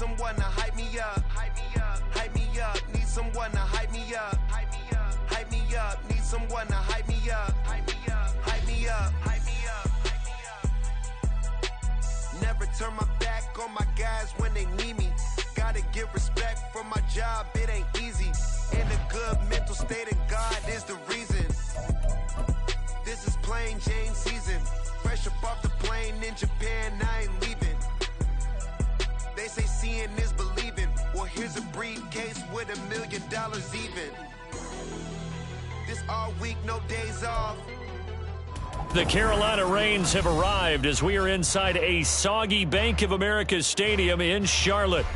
someone to hype me up. Hype me up. Hype me up. Need someone to hype me up. Hype me up. Hype me up. Need someone to hype me up. Hype me up. Hype me up. Hype me up. Hype me up. Never turn my back on my guys when they need me. Gotta give respect for my job, it ain't easy. In a good mental state of God is the reason. This is plain Jane season. Fresh up off the plane in Japan, I ain't leaving. They say seeing is believing. Well, here's a briefcase with $1 million even. This all week, no days off. The Carolina Rains have arrived as we are inside a soggy Bank of America Stadium in Charlotte.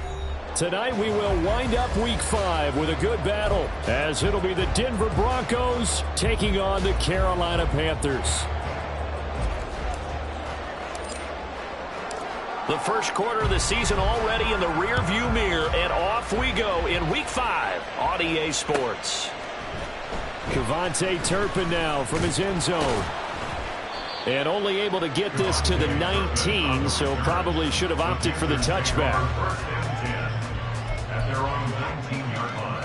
Tonight we will wind up Week 5 with a good battle, as it'll be the Denver Broncos taking on the Carolina Panthers. The first quarter of the season already in the rearview mirror, and off we go in Week 5 on EA Sports. KaVontae Turpin now from his end zone. And only able to get this to the 19, so probably should have opted for the touchback. At their own 19-yard line.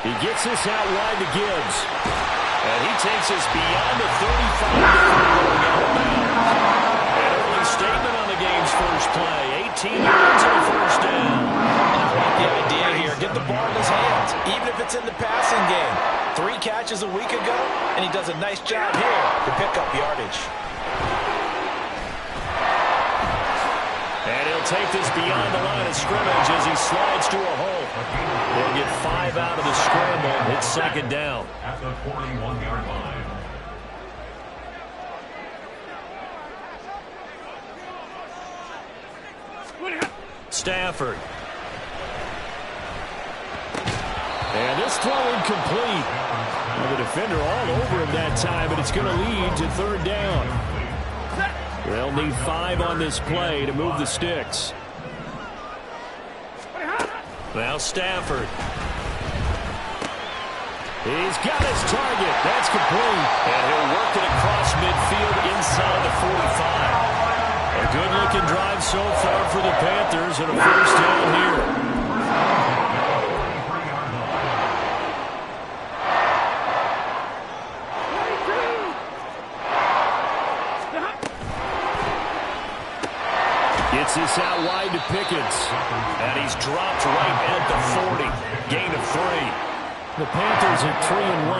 He gets this out wide to Gibbs. And he takes us beyond the 35 going out of bounds. An early statement on the game's first play. 18 yards and a first down. And I like the idea here. Get the ball in his hands, even if it's in the passing game. 3 catches a week ago, and he does a nice job here to pick up yardage. And he'll take this beyond the line of scrimmage as he slides to a hole. They'll get 5 out of the scramble. It's second down. At the 41-yard line. Stafford. And this throw incomplete. Well, the defender all over him that time, but it's going to lead to third down. They'll need 5 on this play to move the sticks. Now Stafford. He's got his target. That's complete. And he'll work it across midfield inside the 45. A good-looking drive so far for the Panthers, and a first down here. Gets this out wide to Pickens. And he's dropped right at the 40. Gain of 3. The Panthers are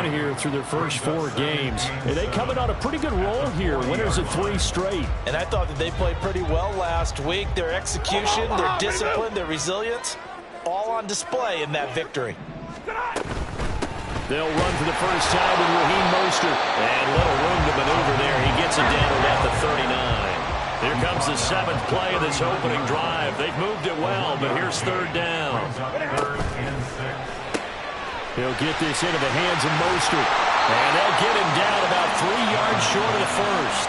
3-1 here through their first 4 games. And they coming on a pretty good roll here. Winners of 3 straight. And I thought that they played pretty well last week. Their execution, their discipline, their resilience, all on display in that victory. They'll run for the first time with Raheem Mostert. And little room to maneuver there. He gets it down at the 39. Here comes the 7th play of this opening drive. They've moved it well, but here's third down. He'll get this into the hands of Mostert. And they'll get him down about 3 yards short of the first.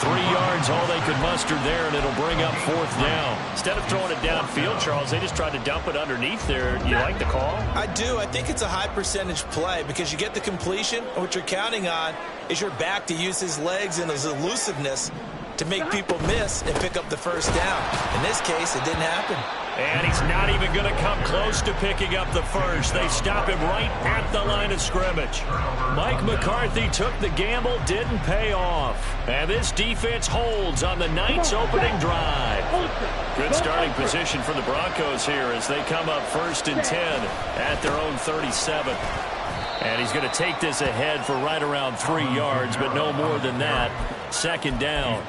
3 yards, all they could muster there, and it'll bring up fourth down. Instead of throwing it downfield, Charles, they just tried to dump it underneath there. You like the call? I do. I think it's a high percentage play because you get the completion, and what you're counting on is your back to use his legs and his elusiveness to make people miss and pick up the first down. In this case, it didn't happen. And he's not even going to come close to picking up the first. They stop him right at the line of scrimmage. Mike McCarthy took the gamble, didn't pay off. And this defense holds on the night's opening drive. Good starting position for the Broncos here as they come up 1st and 10 at their own 37. And he's going to take this ahead for right around 3 yards, but no more than that. Second down.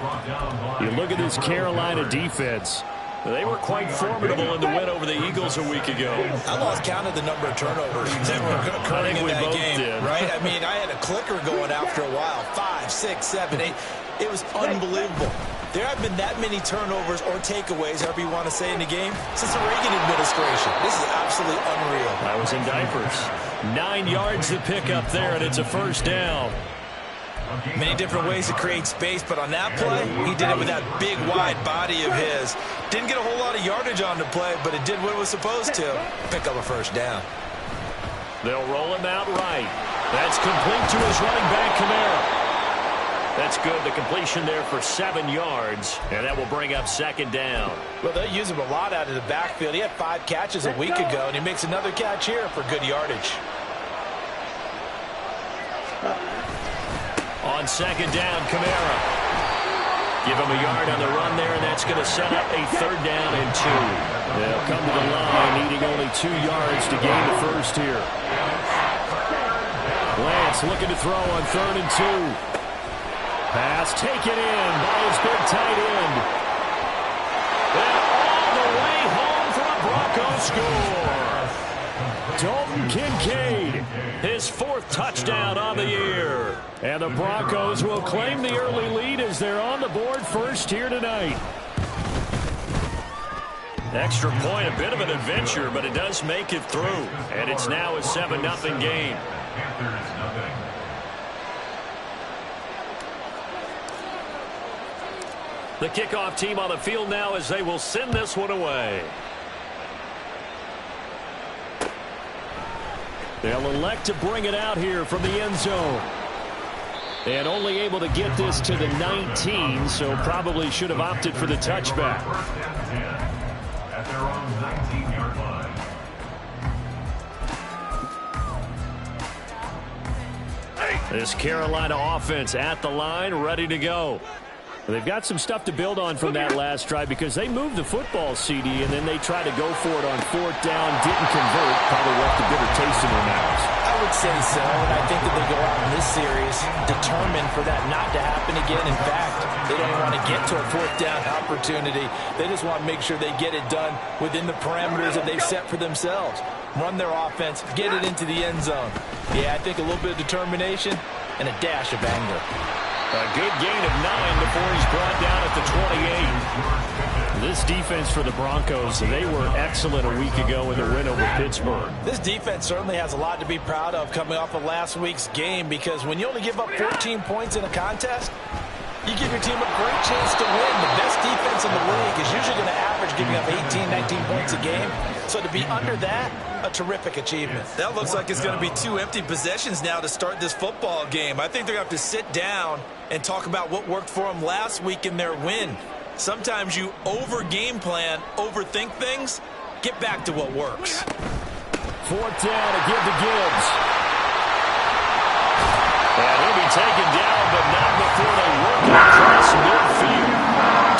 You look at this Carolina defense. They were quite formidable in the win over the Eagles a week ago. I lost count of the number of turnovers that were occurring in that game. Right? I mean, I had a clicker going after a while. 5, 6, 7, 8. It was unbelievable. There have been that many turnovers or takeaways, however you want to say, in the game since the Reagan administration. This is absolutely unreal. I was in diapers. 9 yards to pick up there, and it's a first down. Many different ways to create space, but on that play, he did it with that big, wide body of his. Didn't get a whole lot of yardage on the play, but it did what it was supposed to. Pick up a first down. They'll roll him out right. That's complete to his running back, Kamara. That's good. The completion there for 7 yards, and that will bring up second down. Well, they use him a lot out of the backfield. He had 5 catches a week ago, and he makes another catch here for good yardage. On second down, Kamara. Give him a yard on the run there, and that's going to set up a third down and 2. They'll come to the line, needing only 2 yards to gain the first here. Lance looking to throw on 3rd and 2. Pass taken in by his big tight end. And all the way home for a Bronco score. Dalton Kincaid, his 4th touchdown on the year. And the Broncos will claim the early lead as they're on the board first here tonight. Extra point, a bit of an adventure, but it does make it through. And it's now a 7-0 game. The kickoff team on the field now as they will send this one away. They'll elect to bring it out here from the end zone. And only able to get this to the 19, so probably should have opted for the touchback. At their own 19-yard line. This Carolina offense at the line, ready to go. They've got some stuff to build on from that last drive because they moved the football, CD, and then they tried to go for it on 4th down, didn't convert, probably left a bitter taste in their mouths. I would say so, and I think that they go out in this series determined for that not to happen again. In fact, they don't want to get to a 4th down opportunity. They just want to make sure they get it done within the parameters that they've set for themselves. Run their offense, get it into the end zone. Yeah, I think a little bit of determination and a dash of anger. A good gain of 9 before he's brought down at the 28. This defense for the Broncos, they were excellent a week ago in the win over Pittsburgh. This defense certainly has a lot to be proud of coming off of last week's game because when you only give up 14 points in a contest, you give your team a great chance to win. The best defense in the league is usually going to average giving up 18, 19 points a game. So to be under that, a terrific achievement. That looks like it's going to be 2 empty possessions now to start this football game. I think they're going to have to sit down and talk about what worked for them last week in their win. Sometimes you over-game plan, overthink things. Get back to what works. 4th down to give to Gibbs. And he'll be taken down, but not before they work it across midfield.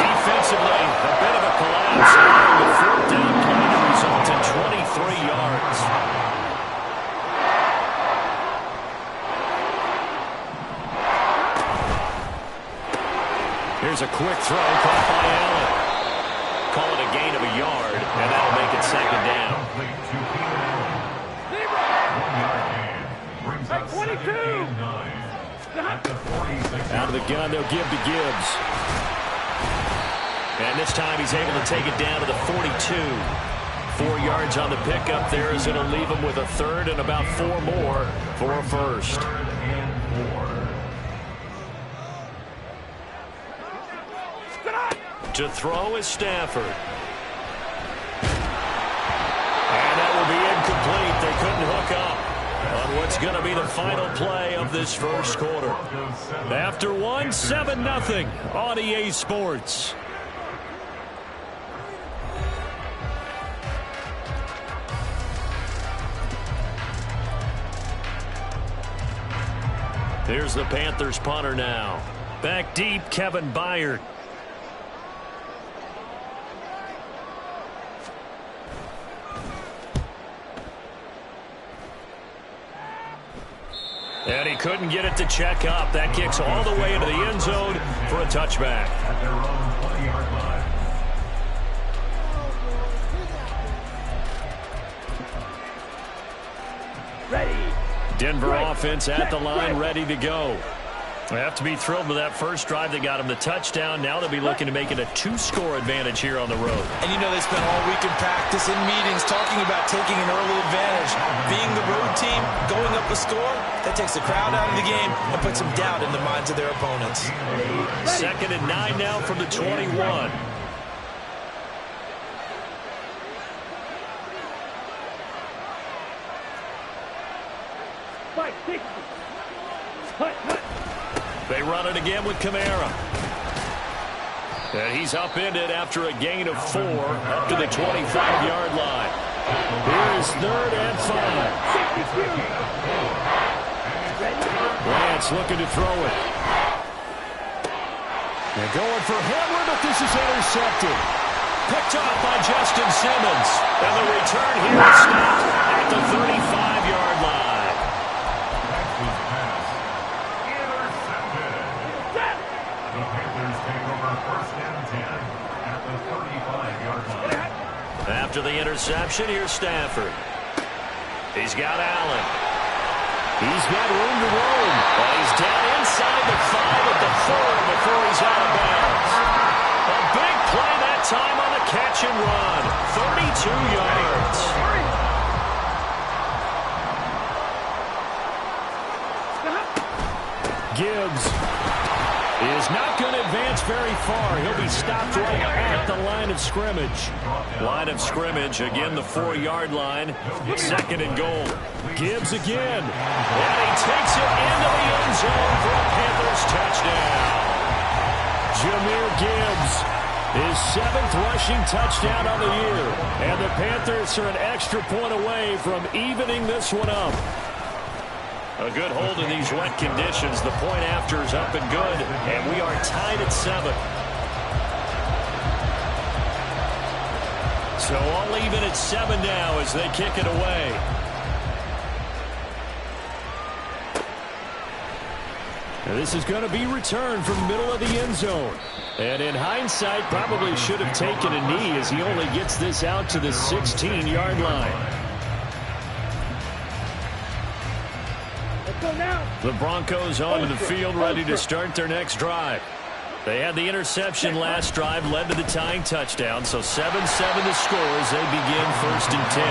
Defensively, a bit of a collapse. The 4th down play to result in 23 yards. Here's a quick throw caught by Allen. Call it a gain of a yard, and that'll make it second down. 22. Out of the gun, they'll give to Gibbs. And this time he's able to take it down to the 42. 4 yards on the pickup there as it'll leave him with a 3rd and about 4 more for a first. To throw is Stafford. And that will be incomplete. They couldn't hook up on what's going to be the final play of this first quarter. After 1, 7-0 on EA Sports. Here's the Panthers punter now. Back deep, Kevin Byard. And he couldn't get it to check up. That kicks all the way into the end zone for a touchback. At their own 20-yard line. Denver offense at the line, ready to go. They have to be thrilled with that first drive that got them the touchdown. Now they'll be looking to make it a 2-score advantage here on the road. And you know they spent all week in practice, in meetings, talking about taking an early advantage. Being the road team, going up a score, that takes the crowd out of the game and puts some doubt in the minds of their opponents. 2nd and 9 now from the 21. They run it again with Kamara. And he's upended after a gain of 4 up to the 25-yard line. Here is 3rd and 5. Lance looking to throw it. They're going for Hamler, but this is intercepted. Picked off by Justin Simmons. And the return here is stopped at the 35-yard line. After the interception, here's Stafford. He's got Allen. He's got room to roam. Well, he's down inside the 5 at the 4 before he's out of bounds. A big play that time on the catch and run. 32 yards. Gibbs is not going to advance very far. He'll be stopped right at the line of scrimmage. Line of scrimmage, again the 4-yard line. 2nd and goal. Gibbs again. And he takes it into the end zone for a Panthers touchdown. Jahmyr Gibbs, his 7th rushing touchdown on the year. And the Panthers are an extra point away from evening this one up. A good hold in these wet conditions. The point after is up and good, and we are tied at 7. So all even at 7 now as they kick it away. And this is going to be returned from the middle of the end zone. And in hindsight, probably should have taken a knee as he only gets this out to the 16-yard line. The Broncos onto the field, ready to start their next drive. They had the interception last drive, led to the tying touchdown, so 7-7 the score as they begin 1st and 10.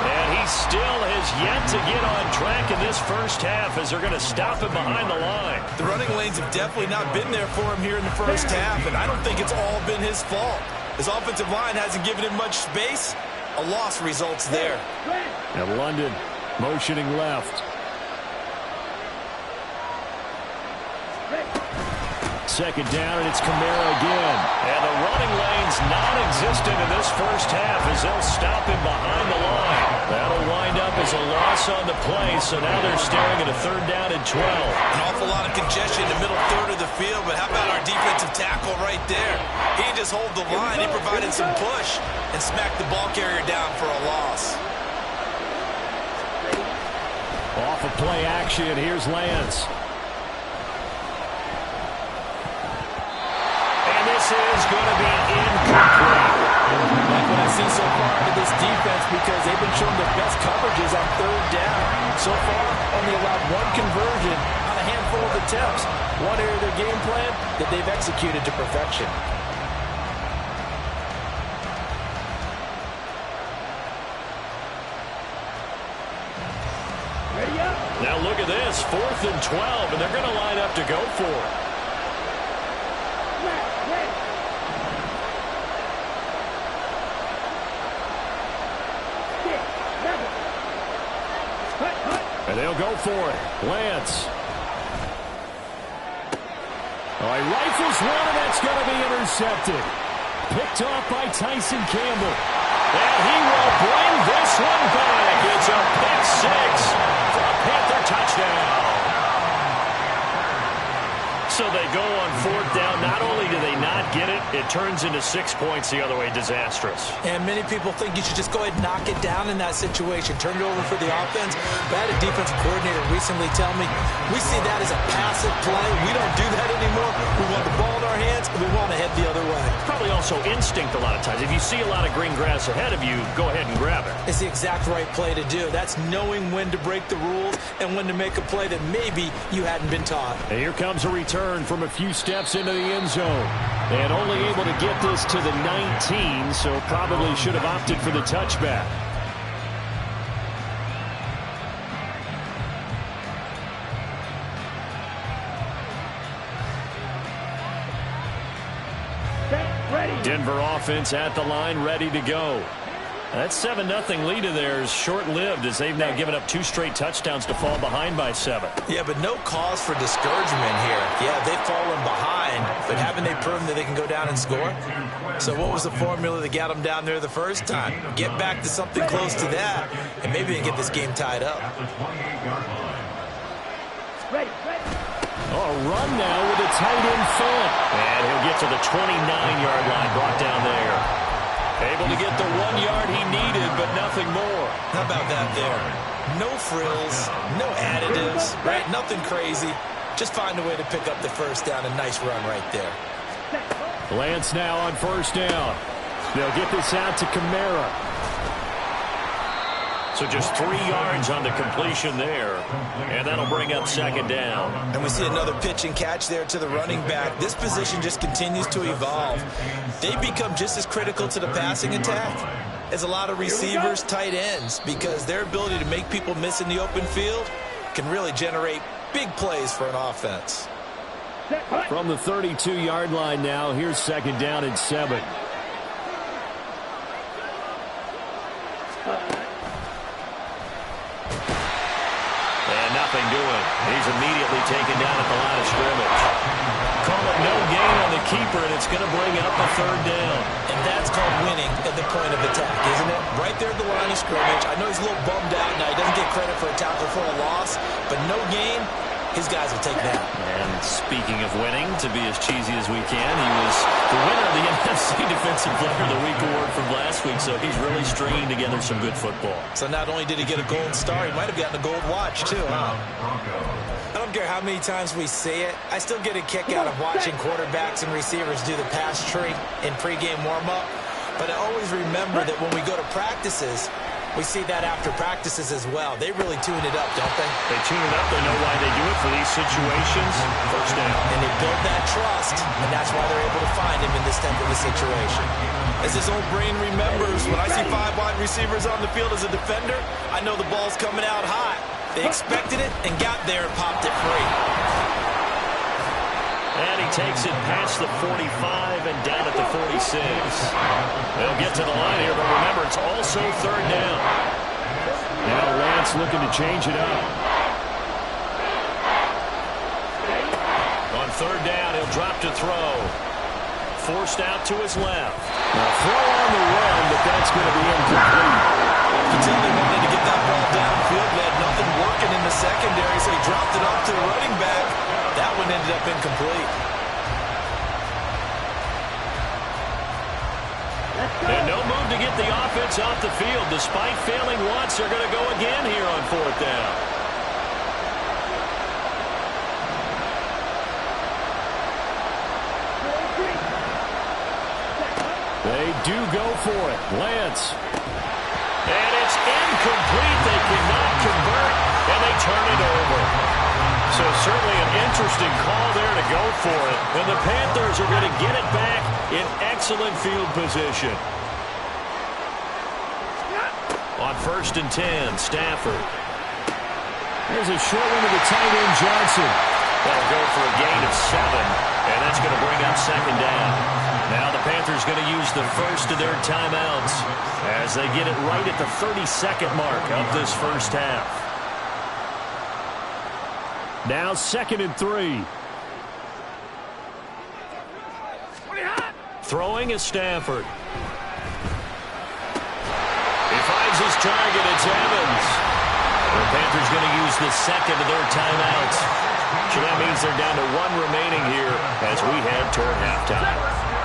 And he still has yet to get on track in this first half as they're going to stop him behind the line. The running lanes have definitely not been there for him here in the first half, and I don't think it's all been his fault. His offensive line hasn't given him much space. A loss results there. And London motioning left. 2nd down, and it's Kamara again. And the running lane's non-existent in this first half as they'll stop him behind the line. That'll wind up as a loss on the play, so now they're staring at a 3rd down and 12. An awful lot of congestion in the middle 3rd of the field, but how about our defensive tackle right there? He didn't just hold the line, he provided some push and smacked the ball carrier down for a loss. Off of play action, here's Lance. This is going to be incomplete. Like what I see so far in this defense, because they've been showing the best coverages on 3rd down. So far, only allowed 1 conversion on a handful of attempts. One area of their game plan that they've executed to perfection. Now look at this, 4th and 12, and they're going to line up to go for it. And they'll go for it. Lance. Oh, he rifles one, and that's going to be intercepted. Picked off by Tyson Campbell. And he will bring this one back. It's a pick 6 for a Panther touchdown. So they go on 4th down. Not only do they not not get it, it turns into 6 points the other way. Disastrous. And many people think you should just go ahead and knock it down in that situation. Turn it over for the offense. But I had a defensive coordinator recently tell me, we see that as a passive play. We don't do that anymore. We want the ball in our hands, and we want to head the other way. Probably also instinct a lot of times. If you see a lot of green grass ahead of you, go ahead and grab it. It's the exact right play to do. That's knowing when to break the rules and when to make a play that maybe you hadn't been taught. And here comes a return from a few steps into the end zone. And only able to get this to the 19, so probably should have opted for the touchback. Denver offense at the line, ready to go. That 7-0 lead of theirs short-lived as they've now given up 2 straight touchdowns to fall behind by 7. Yeah, but no cause for discouragement here. Yeah, they've fallen behind, but haven't they proven that they can go down and score? So what was the formula that got them down there the first time? Get back to something close to that, and maybe they can get this game tied up. Oh, a run now with a tight end front. And he'll get to the 29-yard line, brought down there. Able to get the 1 yard he needed, but nothing more. How about that there? No frills, no additives, right? Nothing crazy. Just find a way to pick up the first down. A nice run right there. Lance now on first down. They'll get this out to Kamara. So just 3 yards on the completion there. And that'll bring up second down. And we see another pitch and catch there to the running back. This position just continues to evolve. They become just as critical to the passing attack as a lot of receivers, tight ends, because their ability to make people miss in the open field can really generate big plays for an offense. From the 32-yard line now, here's second down and 7. And nothing doing. He's immediately taken down at the line of scrimmage. Call it no gain on the keeper, and it's going to bring up a third down. And that's called winning at the point of attack, isn't it? Right there at the line of scrimmage. I know he's a little bummed out now. He doesn't get credit for a tackle for a loss, but no gain, his guys will take that. And speaking of winning, to be as cheesy as we can, he was the winner of the NFC Defensive Player of the Week award from last week, so he's really stringing together some good football. So not only did he get a gold star, he might have gotten a gold watch, too, huh? I don't care how many times we say it, I still get a kick out of watching quarterbacks and receivers do the pass tree in pregame warm-up. But I always remember that when we go to practices, we see that after practices as well. They really tune it up, don't they? They tune it up. They know why they do it for these situations. First down. And they build that trust, and that's why they're able to find him in this type of a situation. As his old brain remembers, when I see 5 wide receivers on the field as a defender, I know the ball's coming out hot. They expected it and got there and popped it free. And he takes it past the 45 and down at the 46. They'll get to the line here, but remember, it's also third down. Now Lance looking to change it up. On third down, he'll drop to throw. Forced out to his left. Now throw on the run, but that's going to be incomplete. You tell they wanted to get that ball downfield. They had nothing working in the secondary, so he dropped it off to the running back. That one ended up incomplete. And no move to get the offense off the field. Despite failing once, they're going to go again here on fourth down. They do go for it. Lance. And it's incomplete. They cannot convert, and they turn it over. So certainly an interesting call there to go for it. And the Panthers are going to get it back in excellent field position. On 1st and 10, Stafford. There's a short one to the tight end, Johnson. That'll go for a gain of 7, and that's going to bring up second down. Now the Panthers going to use the first of their timeouts as they get it right at the 32nd mark of this first half. Now 2nd and 3. Throwing is Stafford. He finds his target. It's Evans. The Panthers going to use the second of their timeouts. So that means they're down to 1 remaining here as we head toward halftime.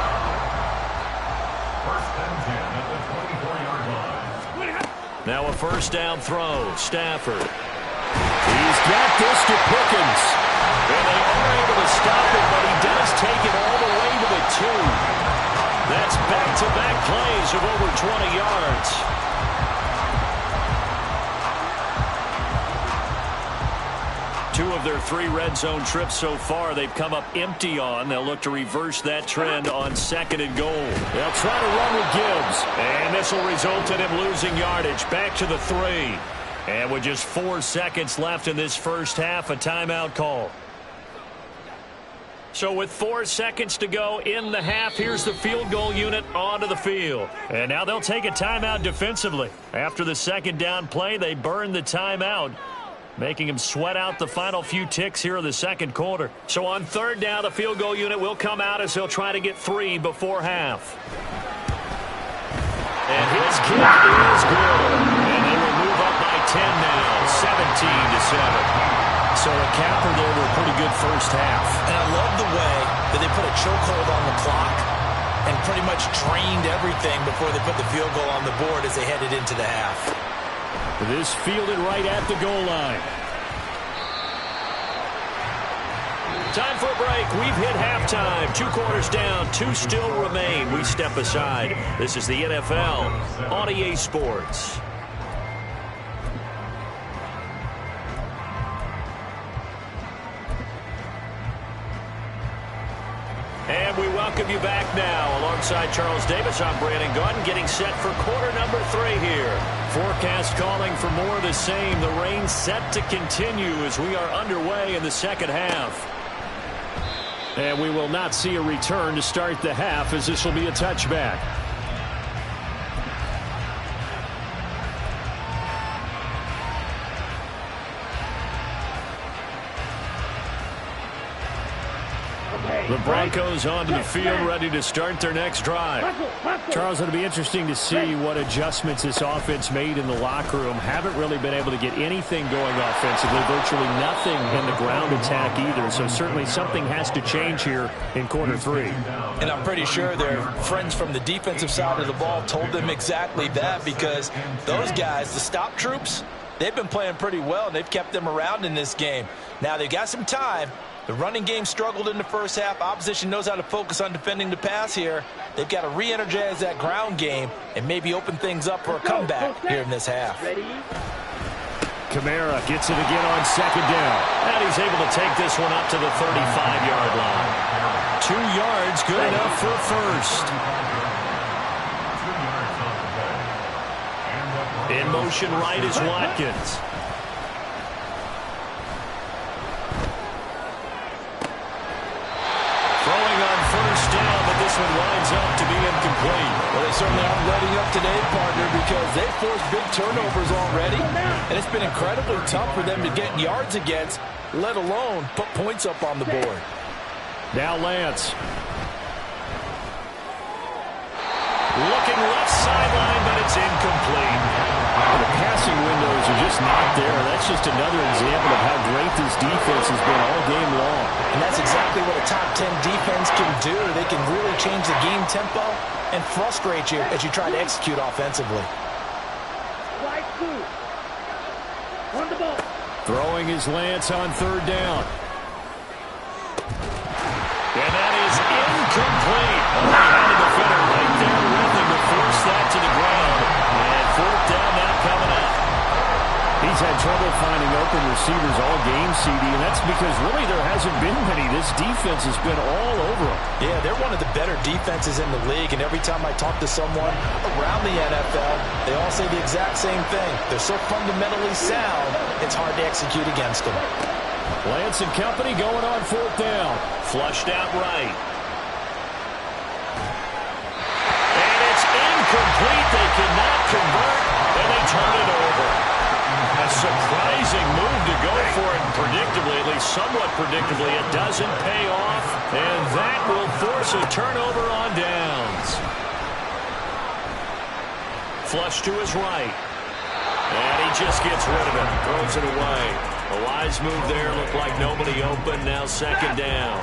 Now a first down throw. Stafford. He's got this to Pickens. And they are able to stop it, but he does take it all the way to the 2. That's back-to-back plays of over 20 yards. Two of their 3 red zone trips so far they've come up empty on. They'll look to reverse that trend on 2nd and goal. They'll try to run with Gibbs. And this will result in him losing yardage. Back to the 3. And with just 4 seconds left in this first half, a timeout call. So with 4 seconds to go in the half, here's the field goal unit onto the field. And now they'll take a timeout defensively. After the second down play, they burn the timeout, making him sweat out the final few ticks here in the second quarter. So on 3rd down, the field goal unit will come out as he'll try to get 3 before half. And his kick is good. And they will move up by 10 now, 17-7. So a capper there with a pretty good first half. And I love the way that they put a chokehold on the clock and pretty much drained everything before they put the field goal on the board as they headed into the half. This fielded right at the goal line. Time for a break. We've hit halftime. 2 quarters down. 2 still remain. We step aside. This is the NFL on EA Sports. And we welcome you back now. Alongside Charles Davis, I'm Brandon Gaudin, getting set for quarter number 3 here. Forecast calling for more of the same. The rain set to continue as we are underway in the second half. And we will not see a return to start the half, as this will be a touchback. The Broncos onto the field, ready to start their next drive. Charles, it'll be interesting to see what adjustments this offense made in the locker room. Haven't really been able to get anything going offensively, virtually nothing in the ground attack either. So certainly something has to change here in quarter 3. And I'm pretty sure their friends from the defensive side of the ball told them exactly that, because those guys, the stop troops, they've been playing pretty well, and they've kept them around in this game. Now they've got some time. The running game struggled in the first half. Opposition knows how to focus on defending the pass here. They've got to re-energize that ground game and maybe open things up for a comeback here in this half. Kamara gets it again on 2nd down. And he's able to take this one up to the 35-yard line. 2 yards, good enough for a first. In motion right is Watkins. Throwing on first down, but this one winds up to be incomplete. Well, they certainly aren't letting up today, partner, because they've forced big turnovers already, and it's been incredibly tough for them to get yards against, let alone put points up on the board. Now Lance. Looking left sideline, but it's incomplete. The passing windows are just not there. That's just another example of how great this defense has been all game long. And that's exactly what a top 10 defense can do. They can really change the game tempo and frustrate you as you try to execute offensively. Throwing is Lance on 3rd down. And that is incomplete. They had a defender right there with him to force that to the ground. And 4th down now coming up. He's had trouble finding open receivers all game, CD, and that's because really there hasn't been many. This defense has been all over them. Yeah, they're one of the better defenses in the league, and every time I talk to someone around the NFL, they all say the exact same thing. They're so fundamentally sound, it's hard to execute against them. Lance and company going on 4th down. Flushed out right. And it's incomplete. They cannot convert, and they turn it over. A surprising move to go for it, and predictably, at least somewhat predictably, it doesn't pay off, and that will force a turnover on downs. Flush to his right. And he just gets rid of it, throws it away. A wise move there, looked like nobody open, now 2nd down.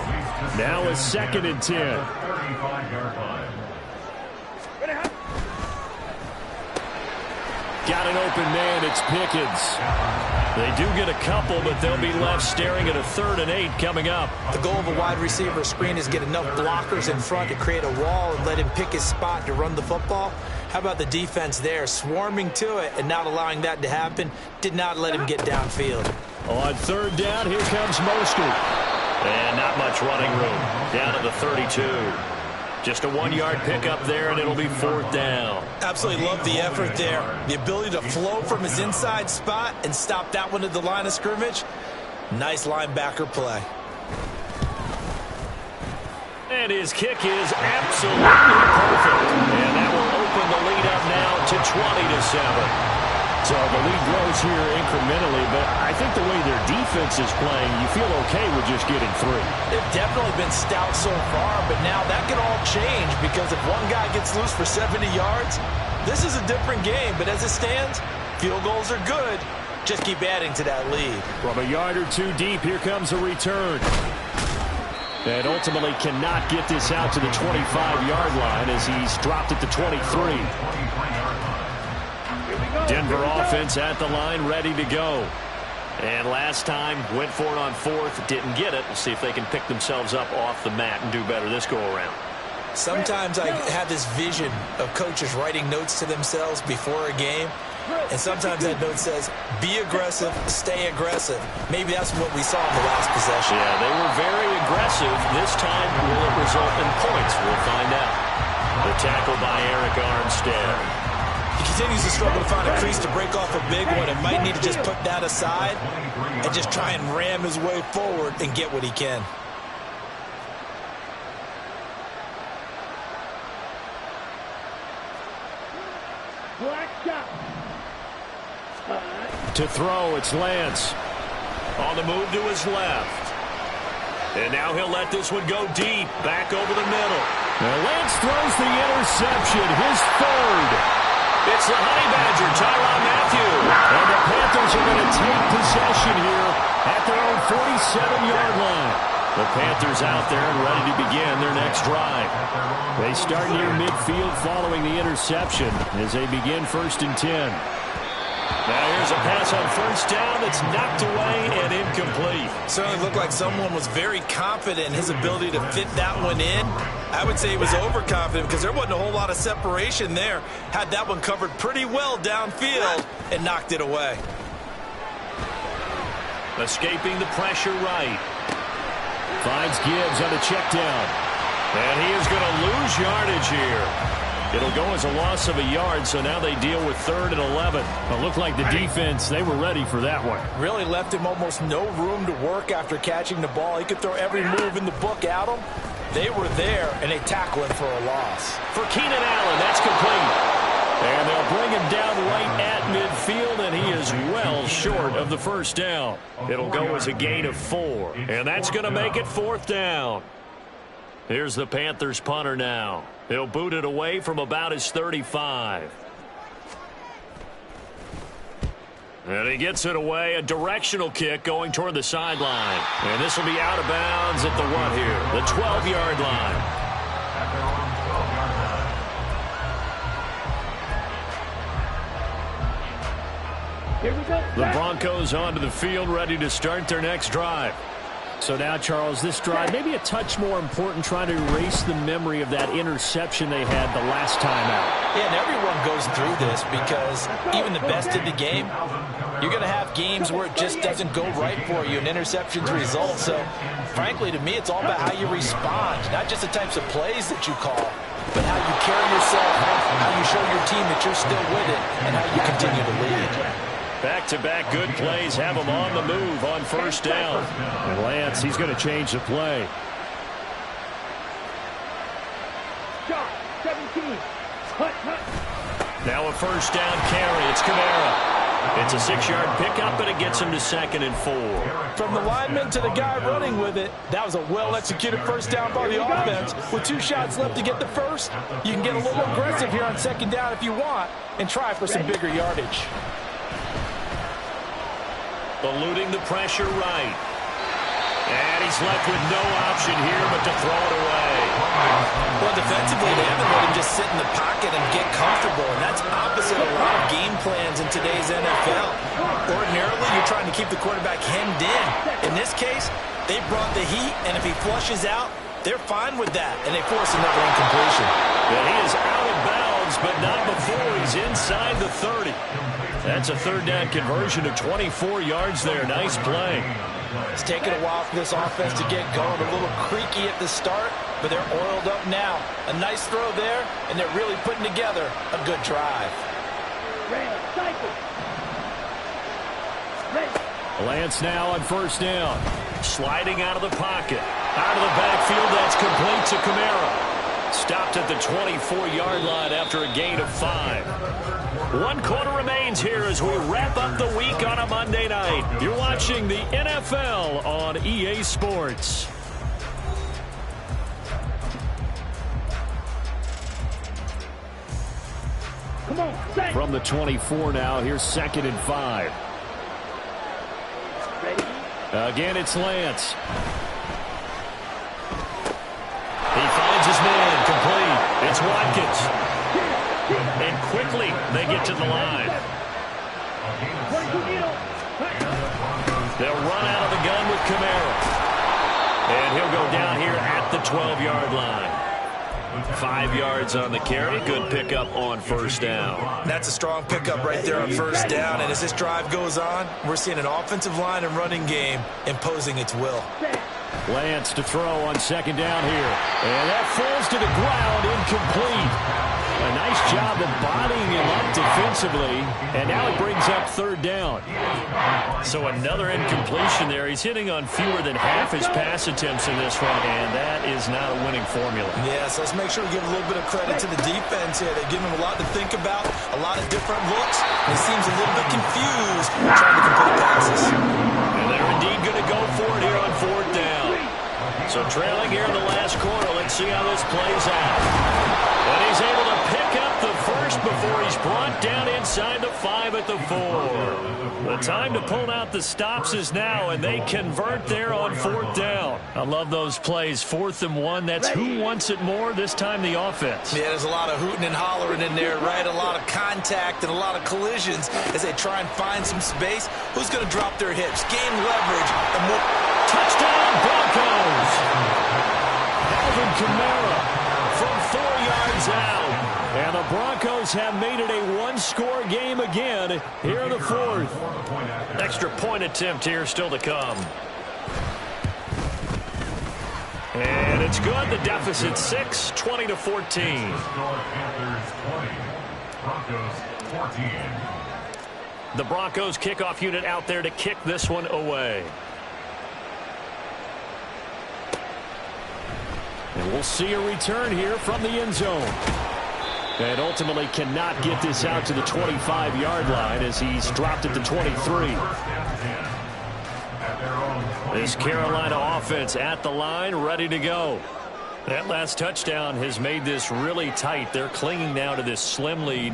Now it's 2nd and 10. 35-yard line. Got an open man. It's Pickens. They do get a couple, but they'll be left staring at a 3rd and 8 coming up. The goal of a wide receiver screen is get enough blockers in front to create a wall and let him pick his spot to run the football. How about the defense there, swarming to it and not allowing that to happen? Did not let him get downfield. On 3rd down, here comes Mostert. And not much running room. Down to the 32. Just a 1-yard pickup there, and it'll be 4th down. Absolutely love the effort there. The ability to flow from his inside spot and stop that one at the line of scrimmage. Nice linebacker play. And his kick is absolutely perfect. And that will open the lead up now to 20-7. So the lead grows here incrementally, but I think the way their defense is playing, you feel okay with just getting 3. They've definitely been stout so far, but now that can all change because if one guy gets loose for 70 yards, this is a different game. But as it stands, field goals are good. Just keep adding to that lead. From a yard or 2 deep, here comes a return. And ultimately cannot get this out to the 25-yard line as he's dropped it to 23. Denver offense at the line, ready to go. And last time, went for it on 4th, didn't get it. We'll see if they can pick themselves up off the mat and do better this go-around. Sometimes I have this vision of coaches writing notes to themselves before a game, and sometimes that note says, be aggressive, stay aggressive. Maybe that's what we saw in the last possession. Yeah, they were very aggressive. This time, will it result in points? We'll find out. The tackle by Eric Armstead. He continues to struggle to find a crease to break off a big one and might need to just put that aside and just try and ram his way forward and get what he can. To throw, it's Lance. On the move to his left. And now he'll let this one go deep, back over the middle. Now Lance throws the interception, his 3rd. It's the Honey Badger, Tyrann Mathieu. And the Panthers are going to take possession here at their own 47-yard line. The Panthers out there and ready to begin their next drive. They start near midfield following the interception as they begin 1st and 10. Now here's a pass on 1st down that's knocked away and incomplete. Certainly looked like someone was very confident in his ability to fit that one in. I would say he was overconfident because there wasn't a whole lot of separation there. Had that one covered pretty well downfield and knocked it away. Escaping the pressure right. Finds Gibbs on a check down. And he is going to lose yardage here. It'll go as a loss of a yard, so now they deal with 3rd and 11. It looked like the defense, they were ready for that one. Really left him almost no room to work after catching the ball. He could throw every move in the book at him. They were there, and they tackle him for a loss. For Keenan Allen, that's complete. And they'll bring him down right at midfield, and he is well short of the 1st down. It'll go as a gain of 4, and that's going to make it 4th down. Here's the Panthers punter now. He'll boot it away from about his 35. And he gets it away, a directional kick going toward the sideline. And this will be out of bounds at the what here? The 12-yard line. Here we go. The Broncos onto the field, ready to start their next drive. So now, Charles, this drive maybe a touch more important, trying to erase the memory of that interception they had the last time out. Yeah, and everyone goes through this because even the best in the game, you're going to have games where it just doesn't go right for you and interceptions result. So, frankly, to me, it's all about how you respond, not just the types of plays that you call, but how you carry yourself, how you show your team that you're still with it, and how you continue to lead. Back-to-back good plays have him on the move on 1st down. And Lance, he's going to change the play. Now a 1st down carry. It's Kamara. It's a 6-yard pickup, and it gets him to 2nd and 4. From the lineman to the guy running with it, that was a well-executed 1st down by the offense. With 2 shots left to get the 1st, you can get a little aggressive here on 2nd down if you want and try for some bigger yardage. Eluding the pressure right. And he's left with no option here but to throw it away. Well, defensively, they haven't let him just sit in the pocket and get comfortable, and that's opposite a lot of game plans in today's NFL. Ordinarily, you're trying to keep the quarterback hemmed in. In this case, they brought the heat, and if he flushes out, they're fine with that, and they force another incompletion. And he is out of bounds, but not before he's inside the 30. That's a third down conversion of 24 yards there. Nice play. It's taken a while for this offense to get going. A little creaky at the start, but they're oiled up now. A nice throw there, and they're really putting together a good drive. Lance now on first down. Sliding out of the pocket. Out of the backfield, that's complete to Kamara. Stopped at the 24-yard line after a gain of 5. 1 quarter remains here as we wrap up the week on a Monday night. You're watching the NFL on EA Sports. From the 24 now, here's 2nd and 5. Again, it's Lance. He finds his man, complete. It's Watkins. And quickly, they get to the line. They'll run out of the gun with Kamara. And he'll go down here at the 12-yard line. 5 yards on the carry. Good pickup on first down. That's a strong pickup right there on first down. And as this drive goes on, we're seeing an offensive line and running game imposing its will. Lance to throw on 2nd down here. And that falls to the ground, incomplete. A nice job of bodying him up defensively. And now it brings up 3rd down. So another incompletion there. He's hitting on fewer than half his pass attempts in this one, and that is not a winning formula. Yes, let's make sure we give a little bit of credit to the defense here. They're giving him a lot to think about, a lot of different looks. And he seems a little bit confused trying to complete passes. And they're indeed going to go for it here on 4th down. So trailing here in the last quarter, let's see how this plays out. And he's able to pick up the first before he's brought down inside the 5 at the 4. The time to pull out the stops is now, and they convert there on 4th down. I love those plays. 4th and 1, that's who wants it more, this time the offense. Yeah, there's a lot of hooting and hollering in there, right? A lot of contact and a lot of collisions as they try and find some space. Who's going to drop their hips? Gain leverage. And more. Touchdown, Broncos! Alvin Kamara from 4 yards out. And the Broncos have made it a one-score game again here in the 4th. Extra point attempt here still to come. And it's good. The deficit 6, 20-14. The Broncos kickoff unit out there to kick this one away. And we'll see a return here from the end zone. And ultimately cannot get this out to the 25-yard line as he's dropped at the 23. This Carolina offense at the line, ready to go. That last touchdown has made this really tight. They're clinging now to this slim lead.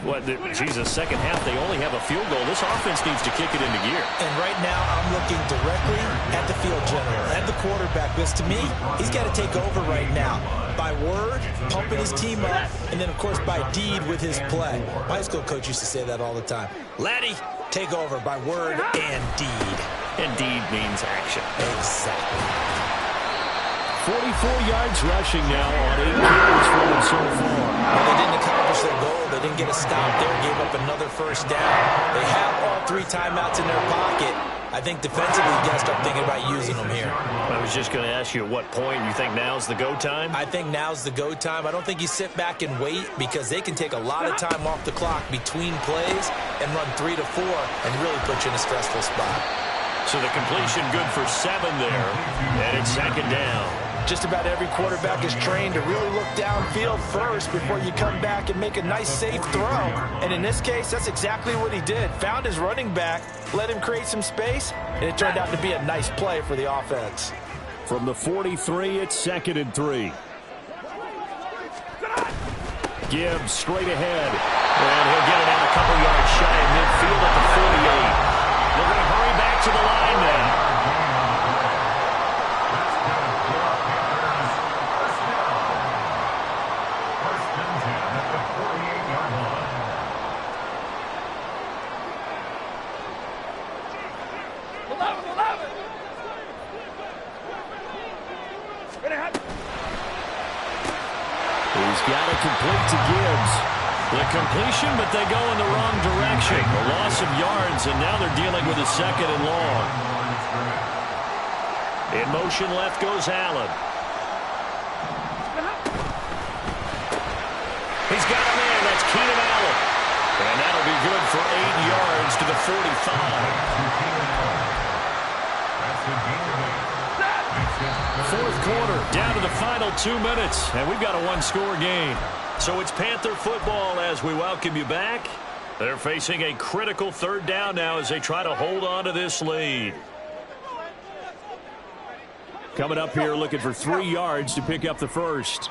Second half, they only have a field goal. This offense needs to kick it into gear. And right now, I'm looking directly at the field general, at the quarterback, because to me, he's got to take over right now. By word, pumping his team up, and then, of course, by deed with his play. My high school coach used to say that all the time. Laddie, take over by word and deed. And deed means action. Exactly. 44 yards rushing now on 8 carries for them so far. Well, they didn't accomplish their goal. They didn't get a stop there. Gave up another first down. They have all 3 timeouts in their pocket. I think defensively, you got to start thinking about using them here. I was just going to ask you at what point you think now's the go time? I think now's the go time. I don't think you sit back and wait because they can take a lot of time off the clock between plays and run 3 to 4 and really put you in a stressful spot. So the completion good for 7 there, and it's 2nd down. Just about every quarterback is trained to really look downfield first before you come back and make a nice, safe throw. And in this case, that's exactly what he did. Found his running back, let him create some space, and it turned out to be a nice play for the offense. From the 43, it's 2nd and 3. Gibbs straight ahead. And he'll get it out a couple yards shy of midfield at the 48. They're going to hurry back to the line now. He's got it complete to Gibbs. The completion, but they go in the wrong direction. A loss of yards, and now they're dealing with a second and long. In motion left goes Allen. He's got a man. That's Keenan Allen. And that'll be good for 8 yards to the 45. Fourth quarter, down to the final 2 minutes, and we've got a one-score game. So it's Panther football as we welcome you back. They're facing a critical third down now as they try to hold on to this lead. Coming up here looking for 3 yards to pick up the first.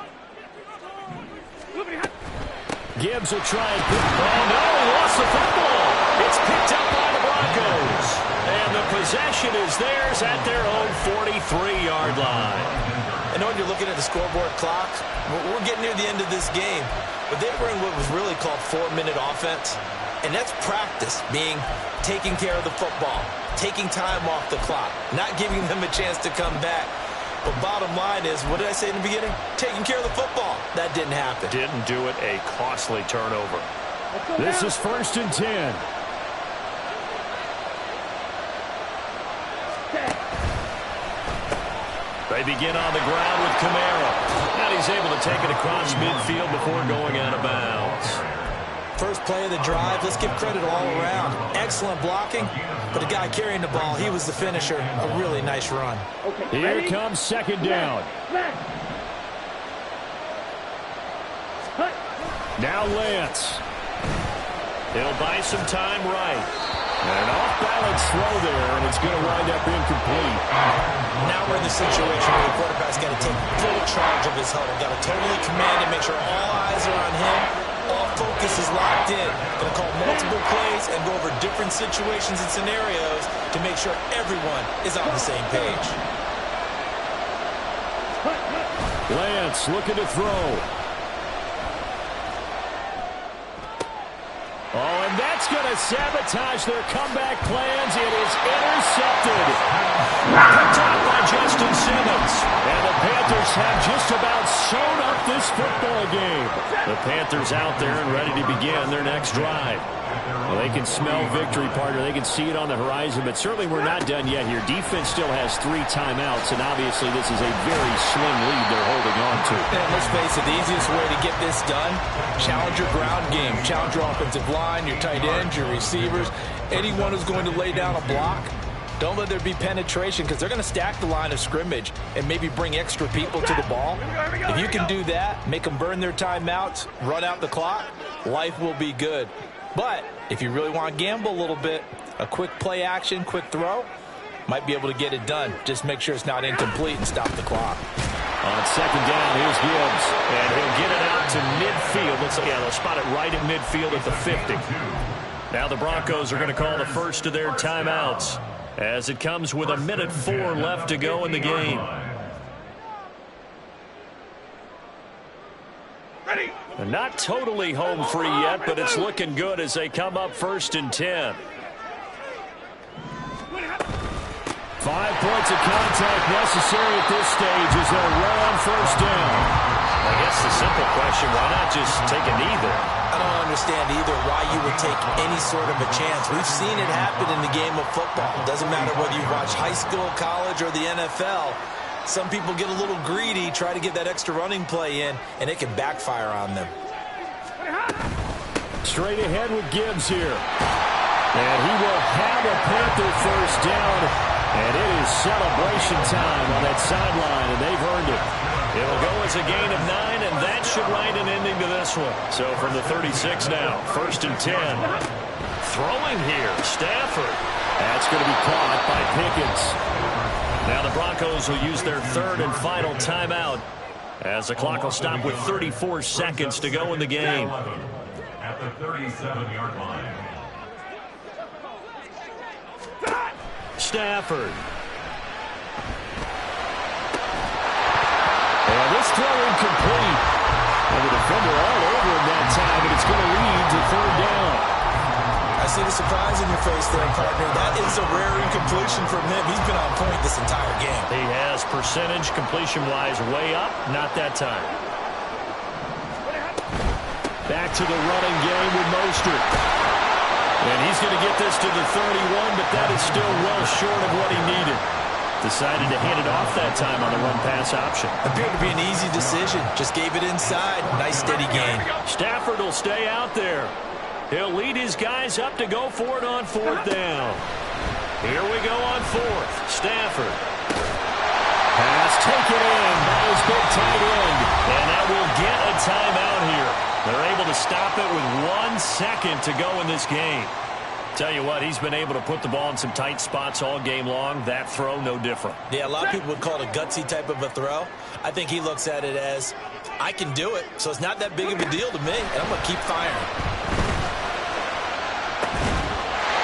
Gibbs will try and pick. Oh, no, he lost the football. It's picked up by the Broncos. And the possession is theirs at their own 43-yard line. I know when you're looking at the scoreboard clock, we're getting near the end of this game, but they were in what was really called 4-minute offense, and that's practice, being taking care of the football, taking time off the clock, not giving them a chance to come back. But bottom line is, what did I say in the beginning? Taking care of the football. That didn't happen. Didn't do it. A costly turnover. This is 1st and 10. They begin on the ground with Kamara. And he's able to take it across midfield before going out of bounds. First play of the drive, let's give credit all around. Excellent blocking, but the guy carrying the ball, he was the finisher. A really nice run. Here comes 2nd down. Now Lance. He'll buy some time right. An off-balance throw there, and it's going to wind up incomplete. Now we're in the situation where the quarterback's got to take full charge of his huddle. Got to totally command and make sure all eyes are on him. All focus is locked in. Going to call multiple plays and go over different situations and scenarios to make sure everyone is on the same page. Lance looking to throw. Oh, and that's going to sabotage their comeback plans. It is intercepted. Picked out by Justin Simmons. And the Panthers have just about sewn up this football game. The Panthers out there and ready to begin their next drive. Well, they can smell victory, partner. They can see it on the horizon, but certainly we're not done yet here. Defense still has 3 timeouts, and obviously this is a very slim lead they're holding on to. And let's face it, the easiest way to get this done, challenge your ground game. Challenge your offensive line, your tight ends, your receivers, anyone who's going to lay down a block. Don't let there be penetration because they're going to stack the line of scrimmage and maybe bring extra people to the ball. If you can do that, make them burn their timeouts, run out the clock, life will be good. But if you really want to gamble a little bit, a quick play action, quick throw, might be able to get it done. Just make sure it's not incomplete and stop the clock. On 2nd down, here's Gibbs. And he'll get it out to midfield. They'll spot it right at midfield at the 50. Now the Broncos are going to call the first of their timeouts as it comes with 1:04 left to go in the game. And not totally home free yet, but it's looking good as they come up 1st and 10. 5 points of contact necessary at this stage as they'll run on 1st down. I guess the simple question, why not just take a knee there? I don't understand either why you would take any sort of a chance. We've seen it happen in the game of football. It doesn't matter whether you watch high school, college, or the NFL. Some people get a little greedy, try to get that extra running play in, and it can backfire on them. Straight ahead with Gibbs here. And he will have a Panther 1st down. And it is celebration time on that sideline, and they've earned it. It'll go as a gain of 9, and that should write an ending to this one. So from the 36 now, 1st and 10. Throwing here, Stafford. That's going to be caught by Pickens. Now the Broncos will use their 3rd and final timeout as the clock will stop with 34 seconds to go in the game. At the 37-yard line. Stafford. And this throw incomplete. And the defender all over him that time, and it's going to lead to 3rd down. I see the surprise in your face there, partner. That is a rare incompletion from him. He's been on point this entire game. He has percentage completion-wise way up. Not that time. Back to the running game with Mostert. And he's going to get this to the 31, but that is still well short of what he needed. Decided to hand it off that time on the run-pass option. Appeared to be an easy decision. Just gave it inside. Nice, steady gain. Stafford will stay out there. He'll lead his guys up to go for it on 4th down. Here we go on 4th. Stafford. Pass taken in by his big tight end. And that will get a timeout here. They're able to stop it with 1 second to go in this game. Tell you what, he's been able to put the ball in some tight spots all game long. That throw, no different. Yeah, a lot of people would call it a gutsy type of a throw. I think he looks at it as, I can do it, so it's not that big of a deal to me, and I'm going to keep firing.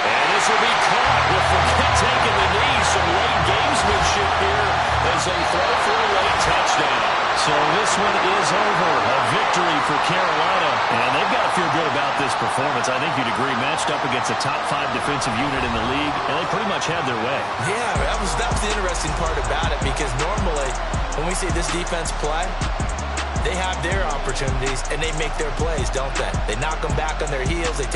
And this will be caught with the taking the knee. Some late gamesmanship here as they throw for a late touchdown. So this one is over. A victory for Carolina. And they've got to feel good about this performance. I think you'd agree. Matched up against a top 5 defensive unit in the league, and they pretty much had their way. Yeah, that was the interesting part about it, because normally when we see this defense play, they have their opportunities and they make their plays, don't they? They knock them back on their heels. They take